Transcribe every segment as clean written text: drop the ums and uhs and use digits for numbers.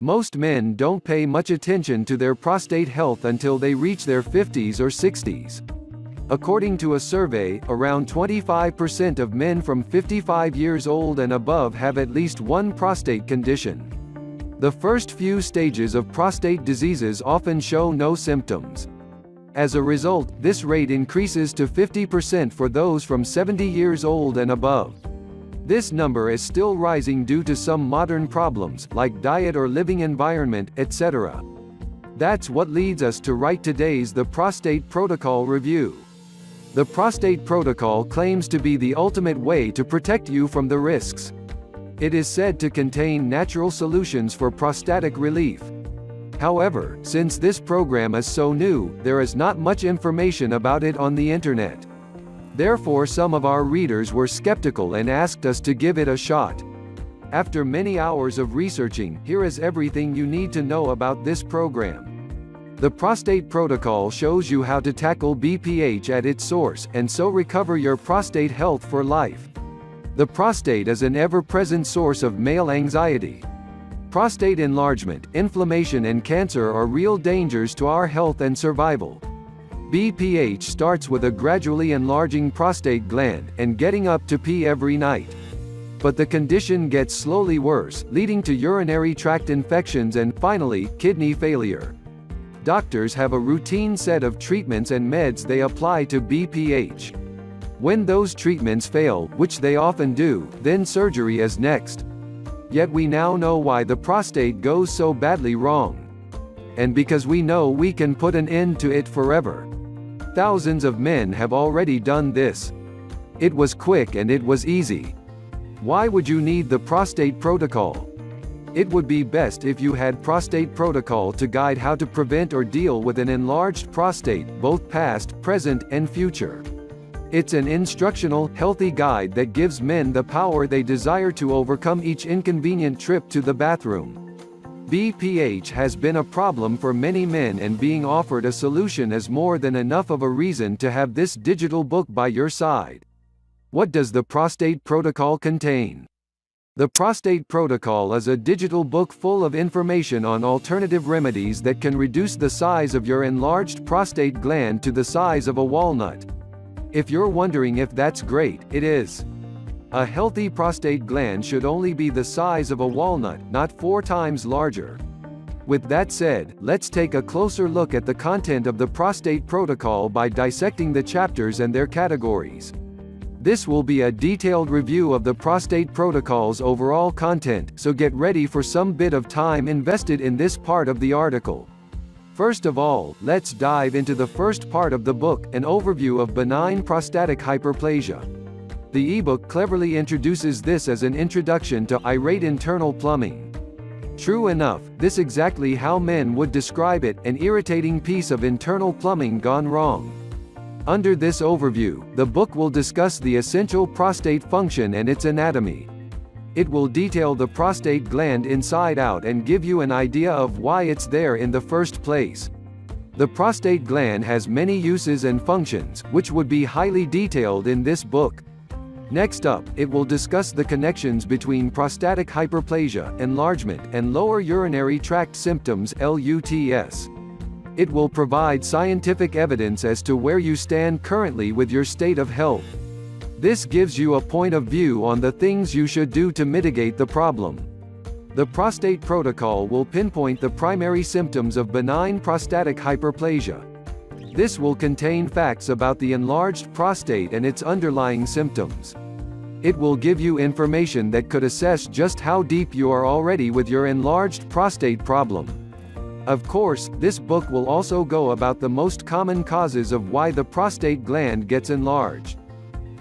Most men don't pay much attention to their prostate health until they reach their 50s or 60s. According to a survey, around 25% of men from 55 years old and above have at least one prostate condition. The first few stages of prostate diseases often show no symptoms. As a result, this rate increases to 50% for those from 70 years old and above. This number is still rising due to some modern problems, like diet or living environment, etc. That's what leads us to write today's The Prostate Protocol review. The Prostate Protocol claims to be the ultimate way to protect you from the risks. It is said to contain natural solutions for prostatic relief. However, since this program is so new, there is not much information about it on the internet. Therefore, some of our readers were skeptical and asked us to give it a shot. After many hours of researching, here is everything you need to know about this program. The Prostate Protocol shows you how to tackle BPH at its source, and so recover your prostate health for life. The prostate is an ever-present source of male anxiety. Prostate enlargement, inflammation and cancer are real dangers to our health and survival. BPH starts with a gradually enlarging prostate gland, and getting up to pee every night. But the condition gets slowly worse, leading to urinary tract infections and, finally, kidney failure. Doctors have a routine set of treatments and meds they apply to BPH. When those treatments fail, which they often do, then surgery is next. Yet we now know why the prostate goes so badly wrong. And because we know we can put an end to it forever. Thousands of men have already done this. It was quick and it was easy. Why would you need the Prostate Protocol? It would be best if you had Prostate Protocol to guide how to prevent or deal with an enlarged prostate, both past, present, and future. It's an instructional, healthy guide that gives men the power they desire to overcome each inconvenient trip to the bathroom. BPH has been a problem for many men, and being offered a solution is more than enough of a reason to have this digital book by your side. What does the Prostate Protocol contain? The Prostate Protocol is a digital book full of information on alternative remedies that can reduce the size of your enlarged prostate gland to the size of a walnut. If you're wondering if that's great, it is. A healthy prostate gland should only be the size of a walnut, not 4 times larger. With that said, let's take a closer look at the content of the Prostate Protocol by dissecting the chapters and their categories. This will be a detailed review of the Prostate Protocol's overall content, so get ready for some bit of time invested in this part of the article. First of all, let's dive into the first part of the book, an overview of benign prostatic hyperplasia. The ebook cleverly introduces this as an introduction to irate internal plumbing. True enough, this is exactly how men would describe it, an irritating piece of internal plumbing gone wrong. Under this overview, the book will discuss the essential prostate function and its anatomy. It will detail the prostate gland inside out and give you an idea of why it's there in the first place. The prostate gland has many uses and functions, which would be highly detailed in this book. Next up, it will discuss the connections between prostatic hyperplasia, enlargement, and lower urinary tract symptoms (LUTS). It will provide scientific evidence as to where you stand currently with your state of health. This gives you a point of view on the things you should do to mitigate the problem. The Prostate Protocol will pinpoint the primary symptoms of benign prostatic hyperplasia. This will contain facts about the enlarged prostate and its underlying symptoms. It will give you information that could assess just how deep you are already with your enlarged prostate problem. Of course, this book will also go about the most common causes of why the prostate gland gets enlarged.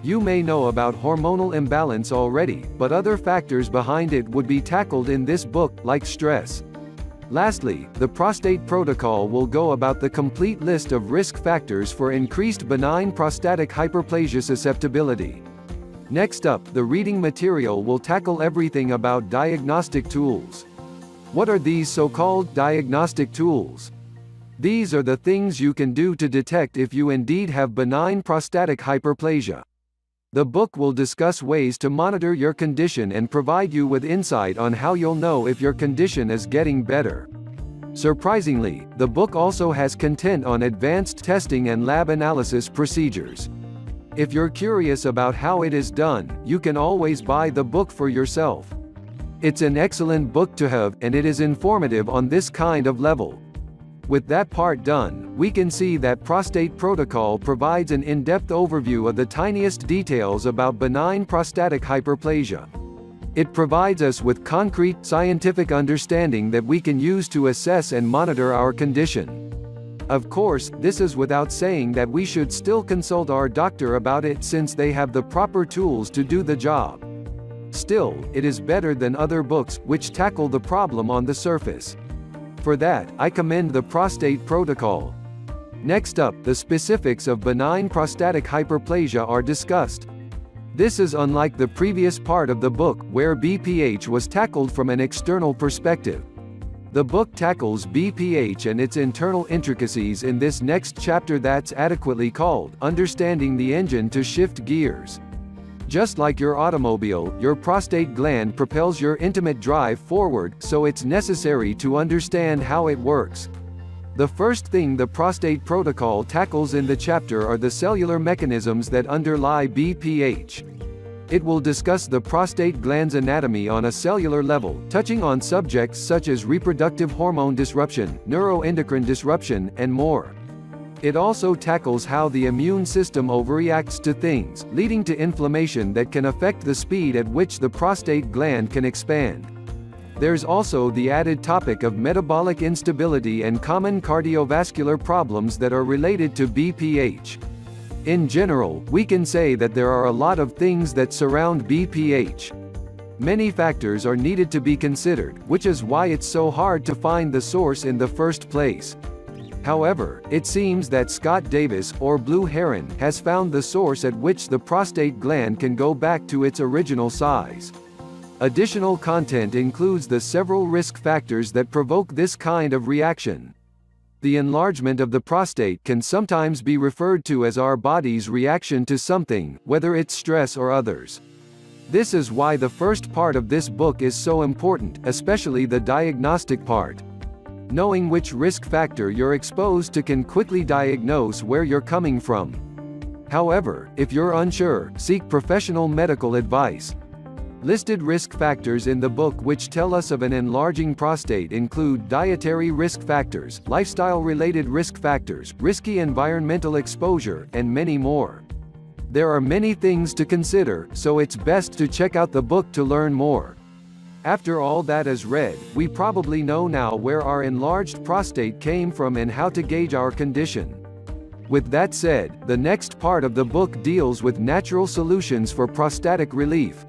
You may know about hormonal imbalance already, but other factors behind it would be tackled in this book, like stress. Lastly, the Prostate Protocol will go about the complete list of risk factors for increased benign prostatic hyperplasia susceptibility. Next up, the reading material will tackle everything about diagnostic tools. What are these so-called diagnostic tools? These are the things you can do to detect if you indeed have benign prostatic hyperplasia. The book will discuss ways to monitor your condition and provide you with insight on how you'll know if your condition is getting better. Surprisingly, the book also has content on advanced testing and lab analysis procedures. If you're curious about how it is done, you can always buy the book for yourself. It's an excellent book to have, and it is informative on this kind of level. With that part done, we can see that Prostate Protocol provides an in-depth overview of the tiniest details about benign prostatic hyperplasia. It provides us with concrete, scientific understanding that we can use to assess and monitor our condition. Of course, this is without saying that we should still consult our doctor about it since they have the proper tools to do the job. Still, it is better than other books, which tackle the problem on the surface. For that, I commend the Prostate Protocol. Next up, the specifics of benign prostatic hyperplasia are discussed. This is unlike the previous part of the book, where BPH was tackled from an external perspective. The book tackles BPH and its internal intricacies in this next chapter that's adequately called, Understanding the Engine to Shift Gears. Just like your automobile, your prostate gland propels your intimate drive forward, so it's necessary to understand how it works. The first thing the Prostate Protocol tackles in the chapter are the cellular mechanisms that underlie BPH. It will discuss the prostate gland's anatomy on a cellular level, touching on subjects such as reproductive hormone disruption, neuroendocrine disruption, and more. It also tackles how the immune system overreacts to things, leading to inflammation that can affect the speed at which the prostate gland can expand. There's also the added topic of metabolic instability and common cardiovascular problems that are related to BPH. In general, we can say that there are a lot of things that surround BPH. Many factors are needed to be considered, which is why it's so hard to find the source in the first place. However, it seems that Scott Davis, or Blue Heron, has found the source at which the prostate gland can go back to its original size. Additional content includes the several risk factors that provoke this kind of reaction. The enlargement of the prostate can sometimes be referred to as our body's reaction to something, whether it's stress or others. This is why the first part of this book is so important, especially the diagnostic part. Knowing which risk factor you're exposed to can quickly diagnose where you're coming from. However, if you're unsure, seek professional medical advice. Listed risk factors in the book which tell us of an enlarging prostate include dietary risk factors, lifestyle-related risk factors, risky environmental exposure, and many more. There are many things to consider, so it's best to check out the book to learn more. After all that is read, we probably know now where our enlarged prostate came from and how to gauge our condition. With that said, the next part of the book deals with natural solutions for prostatic relief.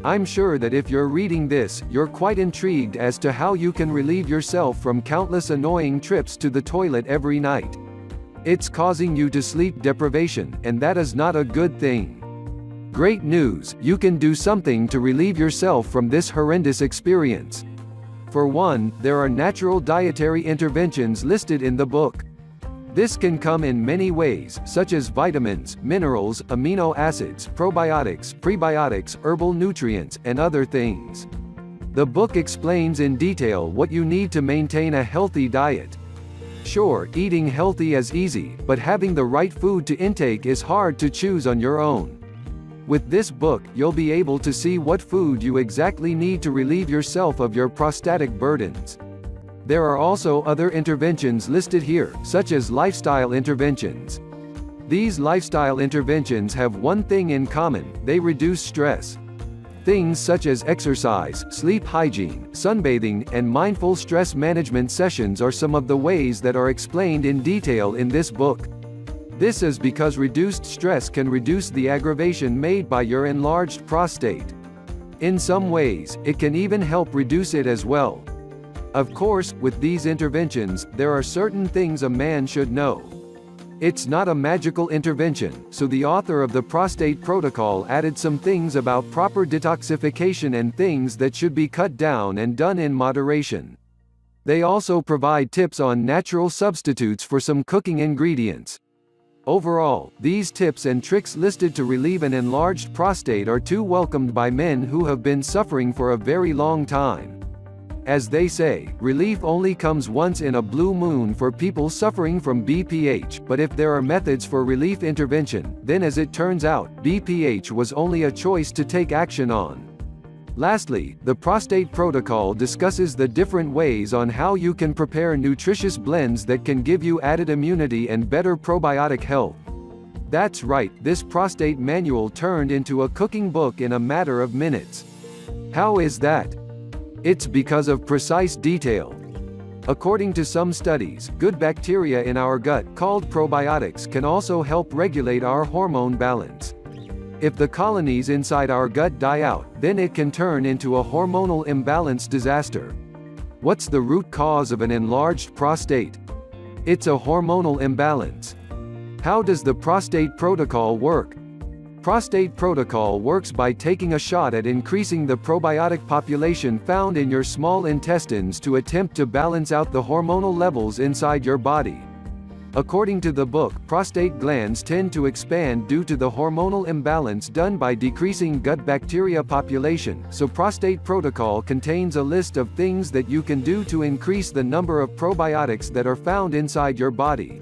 I'm sure that if you're reading this, you're quite intrigued as to how you can relieve yourself from countless annoying trips to the toilet every night. It's causing you to sleep deprivation, and that is not a good thing. Great news, you can do something to relieve yourself from this horrendous experience. For one, there are natural dietary interventions listed in the book. This can come in many ways, such as vitamins, minerals, amino acids, probiotics, prebiotics, herbal nutrients, and other things. The book explains in detail what you need to maintain a healthy diet. Sure, eating healthy is easy, but having the right food to intake is hard to choose on your own. With this book, you'll be able to see what food you exactly need to relieve yourself of your prostatic burdens. There are also other interventions listed here, such as lifestyle interventions. These lifestyle interventions have one thing in common: they reduce stress. Things such as exercise, sleep hygiene, sunbathing, and mindful stress management sessions are some of the ways that are explained in detail in this book. This is because reduced stress can reduce the aggravation made by your enlarged prostate. In some ways, it can even help reduce it as well. Of course, with these interventions, there are certain things a man should know. It's not a magical intervention, so the author of the Prostate Protocol added some things about proper detoxification and things that should be cut down and done in moderation. They also provide tips on natural substitutes for some cooking ingredients. Overall, these tips and tricks listed to relieve an enlarged prostate are too welcomed by men who have been suffering for a very long time. As they say, relief only comes once in a blue moon for people suffering from BPH, but if there are methods for relief intervention, then as it turns out, BPH was only a choice to take action on. Lastly, the Prostate Protocol discusses the different ways on how you can prepare nutritious blends that can give you added immunity and better probiotic health. That's right, this prostate manual turned into a cooking book in a matter of minutes. How is that? It's because of precise detail. According to some studies, good bacteria in our gut, called probiotics, can also help regulate our hormone balance. If the colonies inside our gut die out, then it can turn into a hormonal imbalance disaster. What's the root cause of an enlarged prostate? It's a hormonal imbalance. How does the Prostate Protocol work? Prostate Protocol works by taking a shot at increasing the probiotic population found in your small intestines to attempt to balance out the hormonal levels inside your body. According to the book, prostate glands tend to expand due to the hormonal imbalance done by decreasing gut bacteria population, so Prostate Protocol contains a list of things that you can do to increase the number of probiotics that are found inside your body.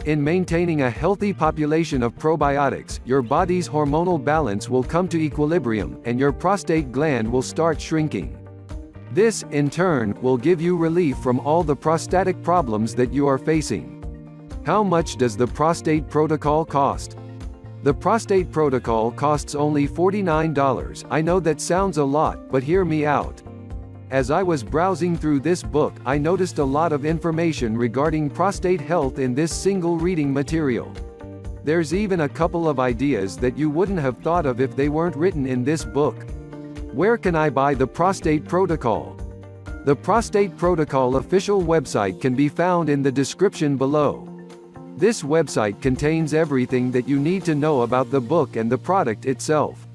In maintaining a healthy population of probiotics, your body's hormonal balance will come to equilibrium, and your prostate gland will start shrinking. This, in turn, will give you relief from all the prostatic problems that you are facing. How much does the Prostate Protocol cost? The Prostate Protocol costs only $49. I know that sounds a lot, but hear me out. As I was browsing through this book, I noticed a lot of information regarding prostate health in this single reading material. There's even a couple of ideas that you wouldn't have thought of if they weren't written in this book. Where can I buy the Prostate Protocol? The Prostate Protocol official website can be found in the description below. This website contains everything that you need to know about the book and the product itself.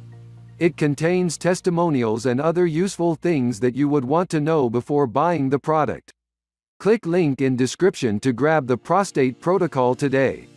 It contains testimonials and other useful things that you would want to know before buying the product. Click link in description to grab the Prostate Protocol today.